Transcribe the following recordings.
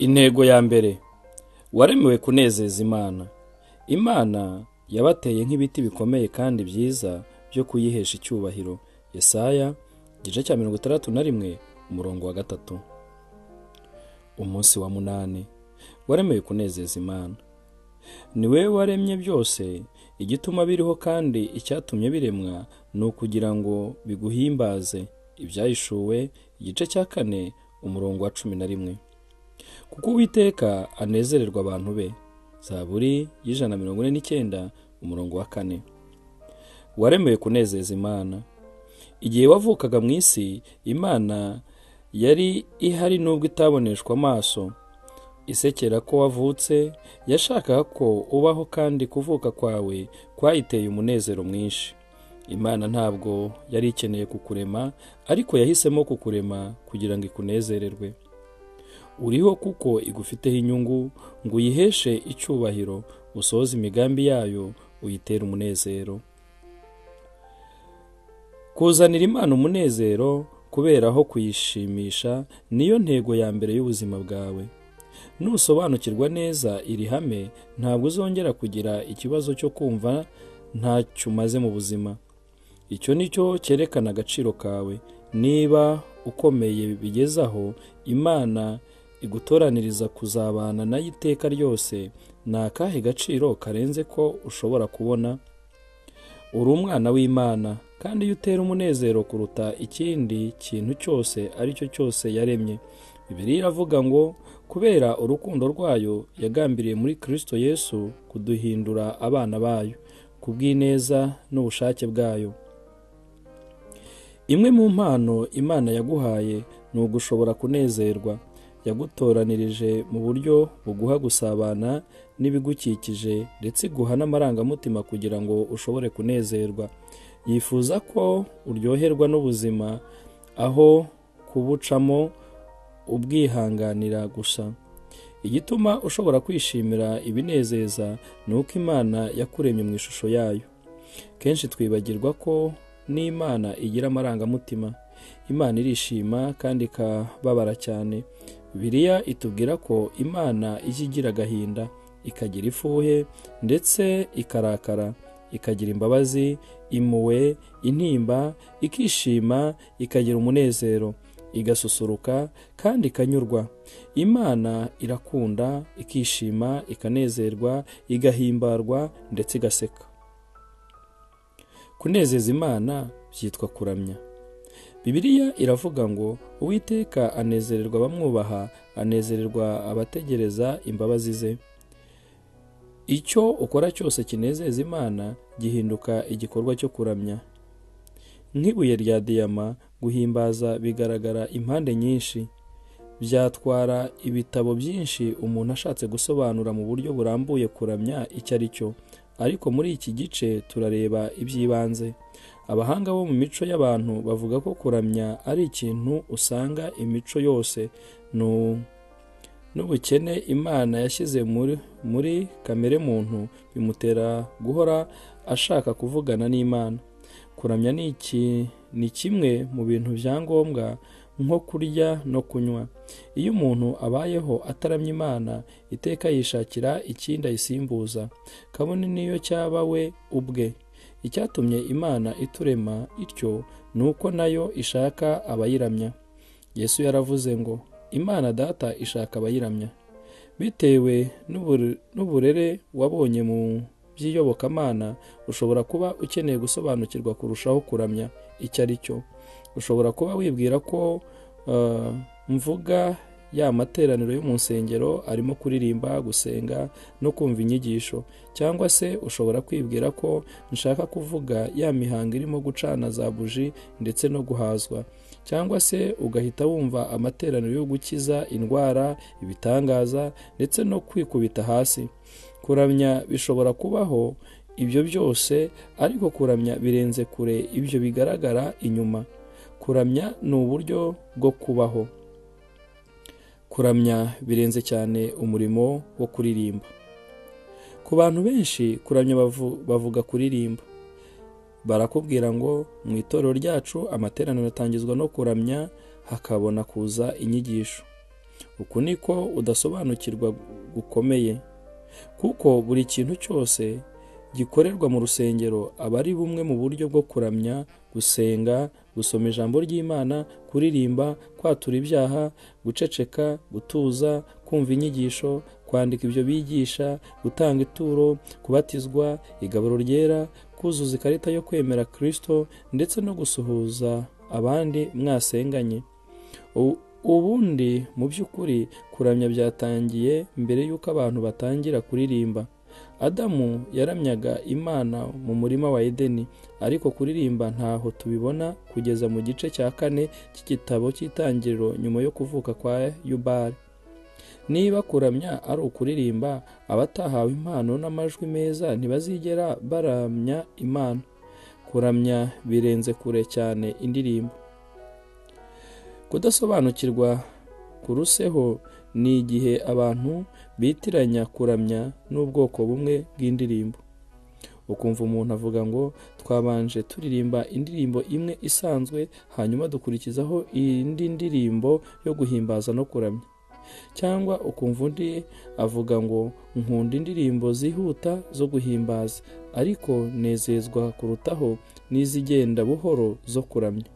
Intego ya mbere, waremewe kunezeza Imana. Imana yabateye nk'ibiti bikomeye kandi byiza byo kuyihesha icyubahiro. Yesaya igice cya 61 umurongo wa 3. Umunsi wa 8, waremewe kunezeza Imana. Ni wewe waremye byose, igituma biriho kandi icyatumye biremwa ni ukugira ngo biguhimbaze. Ibyahishuwe igice cya 4 umurongo wa 11. Kuko Uwiteka anezererwa abantu be. Zaburi 149 umurongo wa 4. Waremewe kunezeza Imana. Igihe wavukaga mu isi, Imana yari ihari nubwo itaboneshwa amaso. Isekera ko wavutse, yashakaga ko ubaho kandi kuvuka kwawe kwayiteye umunezero mwinshi. Imana ntabwo yari ikeneye kukurema, ariko yahisemo kukurema kugira ngo ikunezererwe. Uriho kuko igufiteho inyungu ngo uyiheshe icyubahiro, usohoze imigambi yayo, uyitere umunezero. Kuzanira Imana umunezero kubera aho kuyishimisha niyo ntego ya mbere y'ubuzima bwawe. Nusobanukirwa neza iri hame, ntabwo uzongera kugira ikibazo cyo kumva ntacyo umaze mu buzima. Icyo nicyo cyerekana agaciro kawe. Niba ukomeye bigezaho Imana igutoraniriza kuzabana nayo iteka ryose, ni akahe gaciro karenze ko ushobora kubona? Uri umwana w'Imana, kandi iyo utera umunezero kuruta ikindi kintu cyose aricyo cyose yaremye. Bibiliya iravuga ngo kubera urukundo rwayo yagambiriye muri Kristo Yesu kuduhindura abana bayo kubw'ineza n'ubushake bwayo. Imwe mu mpano Imana yaguhaye ni ugushobora kunezerwa. Yagutoranirije mu buryo buguha gusabana n'ibigukikije, ndetse iguha n'amarangamutima kugira ngo ushobore kunezerwa. Yifuza ko uryoherwa n'ubuzima aho kubucamo ubwihanganira gusa. Igituma ushobora kwishimira ibinezeza ni uko Imana yakuremye mu ishusho yayo. Kenshi twibagirwa ko n'Imana igira amarangamutima. Imana irishima kandi ikababara cyane. Bibiliya itubwira ko Imana ijya igira agahinda, ikagira ifuhe, ndetse ikarakara, ikagira imbabazi, impuhwe, intimba, ikishima, ikagira umunezero, igasusuruka kandi ikanyurwa. Imana irakunda, ikishima, ikanezerwa, igahimbarwa, ndetse igaseka. Kunezeza Imana byitwa kuramya. Bibiliya iravuga ngo Uwiteka anezererwa abamwubaha, anezererwa abategereza imbabazi ze. Icyo ukora cyose kinezeza Imana gihinduka igikorwa cyo kuramya. Nk'ibuye rya diyama, guhimbaza bigaragara impande nyinshi. Byatwara ibitabo byinshi umuntu ashatse gusobanura mu buryo burambuye kuramya icyo ari cyo, ariko muri iki gice turareba iby'ibanze. Abahanga bo mu mico y'abantu bavuga ko kuramya ari ikintu usanga imico yose n'ubukene Imana yashyize muri kamere muntu bimutera guhora ashaka kuvugana n'Imana. Kuramya ni kimwe mu bintu bya ngombwa nko kurya no kunywa. Iyo umuntu abayeho ataramya Imana, iteka yishakira ikindi ayisimbuza, kabone n'iyo cyaba we ubwe. Icyatumye Imana iturema ityo ni uko nayo ishaka abayiramya. Yesu yaravuze ngo Imana Data ishaka abayiramya. Bitewe n'uburere wabonye mu by'iyobokamana, ushobora kuba ukeneye gusobanukirwa kurushaho kuramya icyo ari cyo. Ushobora kuba wibwira ko mvuga ya materaniro yo mu nsengero arimo kuririmba, gusenga no kumva inyigisho, cyangwa se ushobora kwibwira ko nshaka kuvuga ya mihango irimo gucana za buji ndetse no guhazwa, cyangwa se ugahita wumva amateraniro yo gukiza indwara, ibitangaza, ndetse no kwikubita hasi. Kuramya bishobora kubaho ibyo byose, ariko kuramya birenze kure ibyo bigaragara inyuma. Kuramya ni uburyo bwo kubaho. Kuramya birenze cyane umurimo wo kuririmba. Ku bantu benshi kuramya bavuga kuririmba. Barakubwira ngo mu itorero ryacu amateraniro atangizwa no kuramya, hakabona kuza inyigisho. uku niko udasobanukirwa gukomeye, kuko buri kintu cyose gikorerwa mu rusengero aba ari bumwe mu buryo bwo kuramya, gusenga, gusoma ijambo ry'Imana, kuririmba, kwatura ibyaha, guceceka, gutuza, kumva inyigisho, kwandika ibyo bigisha, gutanga ituro, kubatizwa, igaburo ryera, kuzuza ikarita yo kwemera Kristo, ndetse no gusuhuza abandi mwasenganye. Ubundi mu by'ukuri kuramya byatangiye mbere y'uko abantu batangira kuririmba. Adamu yaramyaga Imana mu murima wa Edeni, ariko kuririmba ntaho tubibona kugeza mu gice cya 4 cy'igitabo cy'Itangiriro nyuma yo kuvuka kwa Yubali. Niba kuramya ari ukuririmba, abatahawe impano n'amajwi meza ntibazigera baramya Imana. Kuramya birenze kure cyane indirimbo. Kudasobanukirwa kuruseho ni igihe abantu bitiranya kuramya n'ubwoko bumwe bw'indirimbo. Ukumva umuntu avuga ngo twabanje turirimba indirimbo imwe isanzwe, hanyuma dukurikizaho indi ndirimbo yo guhimbaza no kuramya. Cyangwa ukumva undi avuga ngo nkunda indirimbo zihuta zo guhimbaza, ariko nezezwa kurutaho n'izigenda buhoro zo kuramya.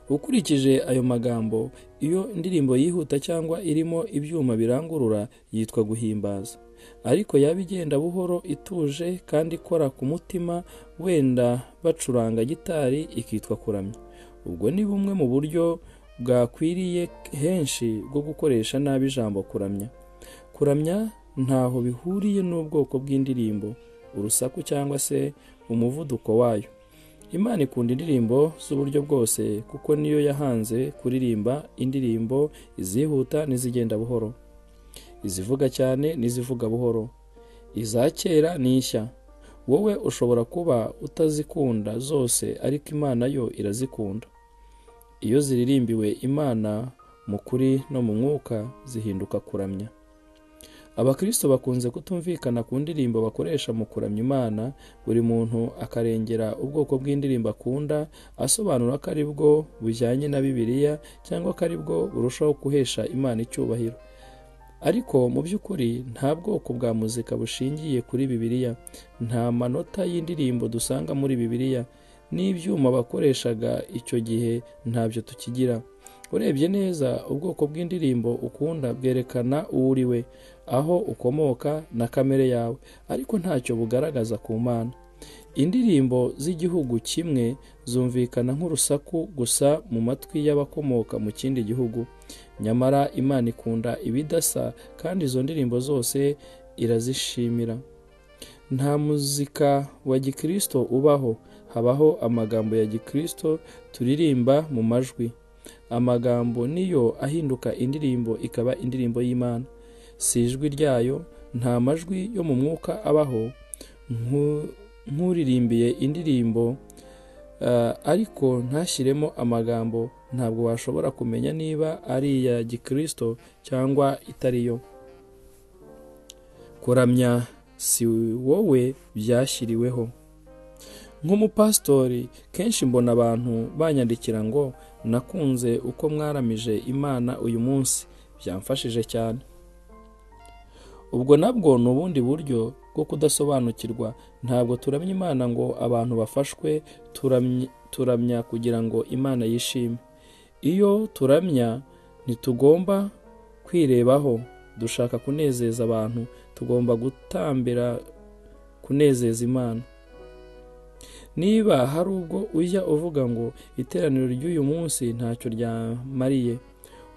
Ukurikije ayo magambo, iyo indirimbo yihuta cyangwa irimo ibyuma birangurura yitwa guhimbaza, ariko yaba igenda buhoro, ituje kandi ikora ku mutima, wenda bacuranga gitari, ikitwa kuramya. Ubwo ni bumwe mu buryo bwakwiriye henshi bwo gukoresha nabi ijambo kuramya. Kuramya ntaho bihuriye n'ubwoko bw'indirimbo, urusaku cyangwa se umuvuduko wayo. Imana ikunda indirimbo z'uburyo bwose, kuko niyo yahanze kuririmba indirimbo izihuta n'izigenda buhoro, izivuga cyane n'izivuga buhoro, iza kera n'ishya. Wowe ushobora kuba utazikunda zose, ariko Imana yo irazikunda. Iyo ziririmbiwe Imana mu kuri no mu mwuka, zihinduka kuramya. Abakristo bakunze kutumvikana ku ndirimbo bakoresha mu kuramya Imana. Buri muntu akarengera ubwoko bw'indirimbo akunda, asobanura ko ari bwo bujyanye na Bibiliya cyangwa ko ari bwo burushaho guhesha Imana icyubahiro. Ariko mu by'ukuri nta bwoko bwa muzika bushingiye kuri Bibiliya, nta manota y'indirimbo dusanga muri Bibiliya, n'ibyuma bakoreshaga icyo gihe ntabyo tukigira. Urebye neza, ubwoko bw'indirimbo ukunda bwerekana uwo uri we, aho ukomoka na kamere yawe, ariko ntacyo bugaragaza ku Mana. Indirimbo z'igihugu kimwe zumvikana nk'urusaku gusa mu matwi y'abakomoka mu kindi gihugu, nyamara Imana ikunda ibidasa, kandi izo ndirimbo zose irazishimira. Nta muzika wa Gikristo ubaho, habaho amagambo ya Gikristo turirimba mu majwi. Amagambo niyo ahinduka indirimbo, ikaba indirimbo y'Imana. Si ijwi ryayo, nta majwi yo mu mwuka abaho. Nk'uririmbiye indirimbo ariko ntashyiremo amagambo, ntabwo washobora kumenya niba ari iya Gikristo cyangwa itariyo. Kuramya si wowe byashyiriweho. Nk'umupastori, kenshi mbona abantu banyandikira ngo nakunze uko mwaramije Imana uyu munsi, byamfashije cyane. Ubwo nabwo ni ubundi buryo bwo kudasobanukirwa. Ntabwo turamya Imana ngo abantu bafashwe, turamya kugira ngo Imana yishime. Iyo turamya ntitugomba kwirebaho, dushaka kunezeza abantu, tugomba gutambira kunezeza Imana. Niba hari ubwo ujya uvuga ngo iteraniro ry'uyu munsi ntacyo ryamariye,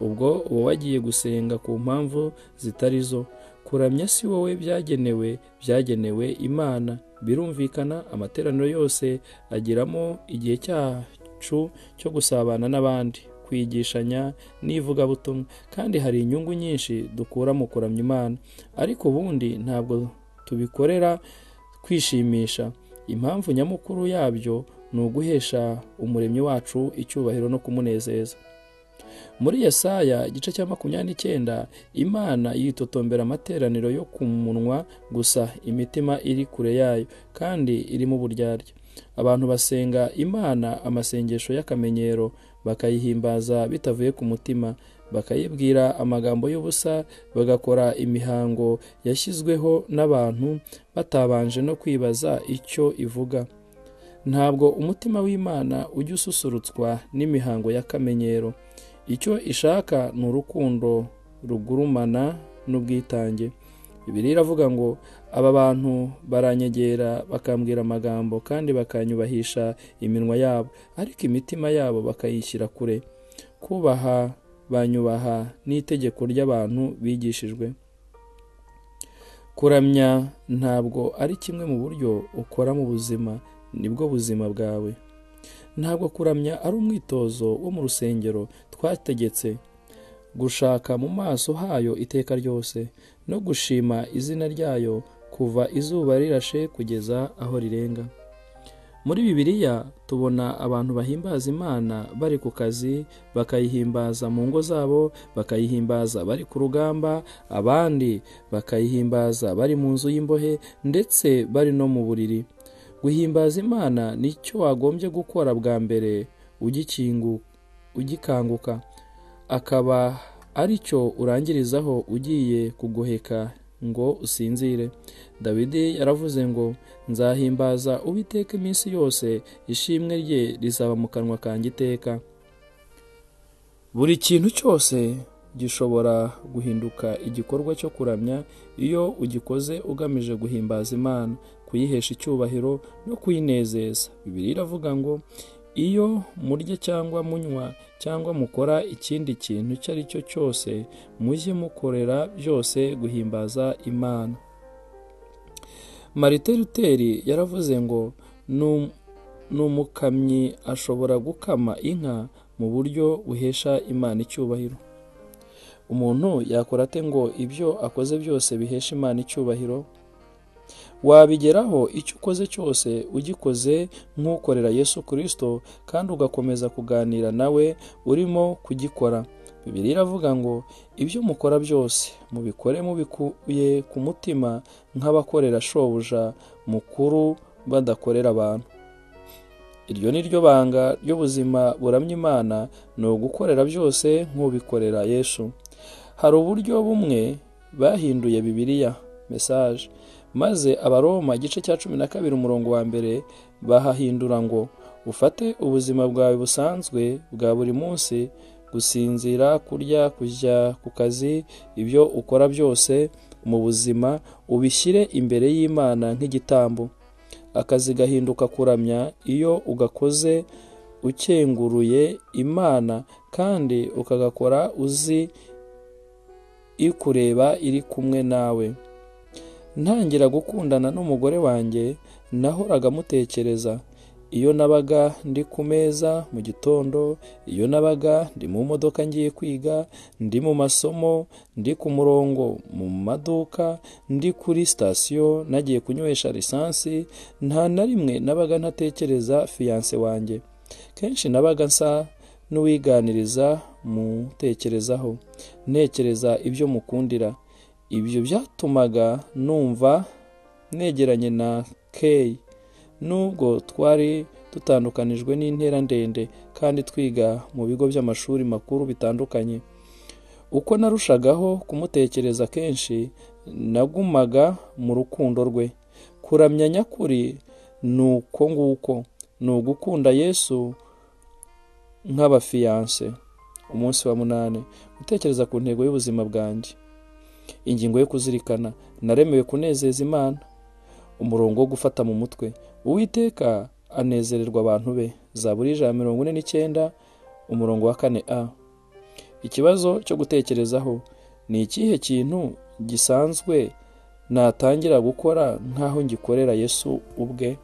ubwo uba wagiye gusenga ku mpamvu zitari zo. Kuramya si wowe byagenewe Imana. Birumvikana amateraniro yose agiramo igihe cyacu cyo gusabana n'abandi, kwigishanya n'ivugabutumwa, kandi hari inyungu nyinshi dukura mu kuramya Imana. Ariko ubundi ntabwo tubikorera kwishimisha. Impamvu nyamukuru yabyo ni uguhesha Umuremyi wacu icyubahiro no kumunezeza. Muri Yesaya igice cya 29, Imana yitotombera amateraniro yo ku munwa gusa, imitima iri kure yayo kandi irimo uburyarya. Abantu basenga Imana amasengesho y'akamenyero, bakayihimbaza bitavuye ku mutima. bakayibwira amagambo y'ubusa, bagakora imihango yashyizweho n'abantu batabanje no kwibaza icyo ivuga. Ntabwo umutima w'Imana ujya ususurutswa n'imihango y'akamenyero. Icyo ishaka ni urukundo rugurumana n'ubwitange. Bibiliya iravuga ngo aba bantu baranyegera bakambwira amagambo kandi bakanyubahisha iminwa yabo, ariko imitima yabo bakayishyira kure. Kubaha banyubaha n'itegeko ry'abantu bigishijwe. Kuramya ntabwo ari kimwe mu buryo ukora mu buzima, nibwo buzima bwawe. Ntabwo kuramya ari umwitozo wo mu rusengero twategetse gushaka mu maso hayo iteka ryose no gushima izina ryayo kuva izuba rirashe kugeza aho rirenga. Muri Bibiliya tubona abantu bahimbaza Imana bari ku kazi, bakayihimbaza mu ngo zabo, bakayihimbaza bari ku rugamba, abandi bakayihimbaza bari mu nzu y'imbohe ndetse bari no mu buriri. Guhimbaza Imana nicyo wagombye gukora bwa mbere ugikanguka, akaba ari cyo urangirizaho ugiye kugoheka ngo usinzire. Dawidi yaravuze ngo nzahimbaza Uwiteka iminsi yose, ishimwe rye rizaba mu kanwa kanjye iteka. Buri kintu cyose gishobora guhinduka igikorwa cyo kuramya iyo ugikoze ugamije guhimbaza Imana, kuyihesha icyubahiro no kuyinezeza. Bibiliya iravuga ngo iyo murya cyangwa munywa cyangwa mukora ikindi kintu icyo ari cyo cyose, mujye mukorera byose guhimbaza Imana. Martin Luther yaravuze ngo n'umukamyi ashobora gukama inka mu buryo buhesha Imana icyubahiro. Umuntu yakora ate ngo ibyo akoze byose bihesha Imana icyubahiro? Wabigeraho icyo ukoze cyose ugikoze nk'ukorera Yesu Kristo kandi ugakomeza kuganira nawe urimo kugikora. Bibiliya iravuga ngo ibyo mukora byose mubikore mubikuye ku mutima nk'abakorera shobuja mukuru badakorera abantu. Iryo ni ryo banga ry'ubuzima buramya Imana, ni ugukorera byose nk'ubikorera Yesu. Hari uburyo bumwe bahinduye Bibiliya message, maze Abaroma igice cya 12 umurongo wa 1 bahahindura ngo ufate ubuzima bwawe busanzwe bwa buri munsi, gusinzira, kurya, kujya ku kazi, ibyo ukora byose mu buzima ubishyire imbere y'Imana nk'igitambo. Akazi gahinduka kuramya iyo ugakoze ukenguruye Imana kandi ukagakora uzi ikureba iri kumwe nawe. Ntangira gukundana n'umugore wanjye nahoraga mutekereza. Iyo nabaga ndi ku meza mu gitondo, iyo nabaga ndi mu modoka ngiye kwiga, ndi mu masomo, ndi ku murongo mu maduka, ndi kuri sitasiyo nagiye kunywesha lisansi, nta na rimwe nabaga ntatekereza fiyanse wanjye. Kenshi nabaga nsa n'uwiganiriza mutekerezaho, ntekereza ibyo mukundira. Ibyo byatumaga numva negeranye na Kay, nubwo twari dutandukanijwe n'intera ndende kandi twiga mu bigo by'amashuri makuru bitandukanye. Uko narushagaho kumutekereza kenshi, nagumaga mu rukundo rwe. Kuramya nyakuri nuko nguko, ni ugukunda Yesu nk'abafiyanse. Umunsi wa 8, gutekereza ku ntego y'ubuzima bwanjye. Ingingo yo kuzirikana, naremewe kunezeza Imana. Umurongo wo gufata mu mutwe, Uwiteka anezererwa abantu be. Zaburi 149 umurongo wa 4a. Ikibazo cyo gutekerezaho, ni ikihe kintu gisanzwe natangira gukora nkaho ngikorera Yesu ubwe?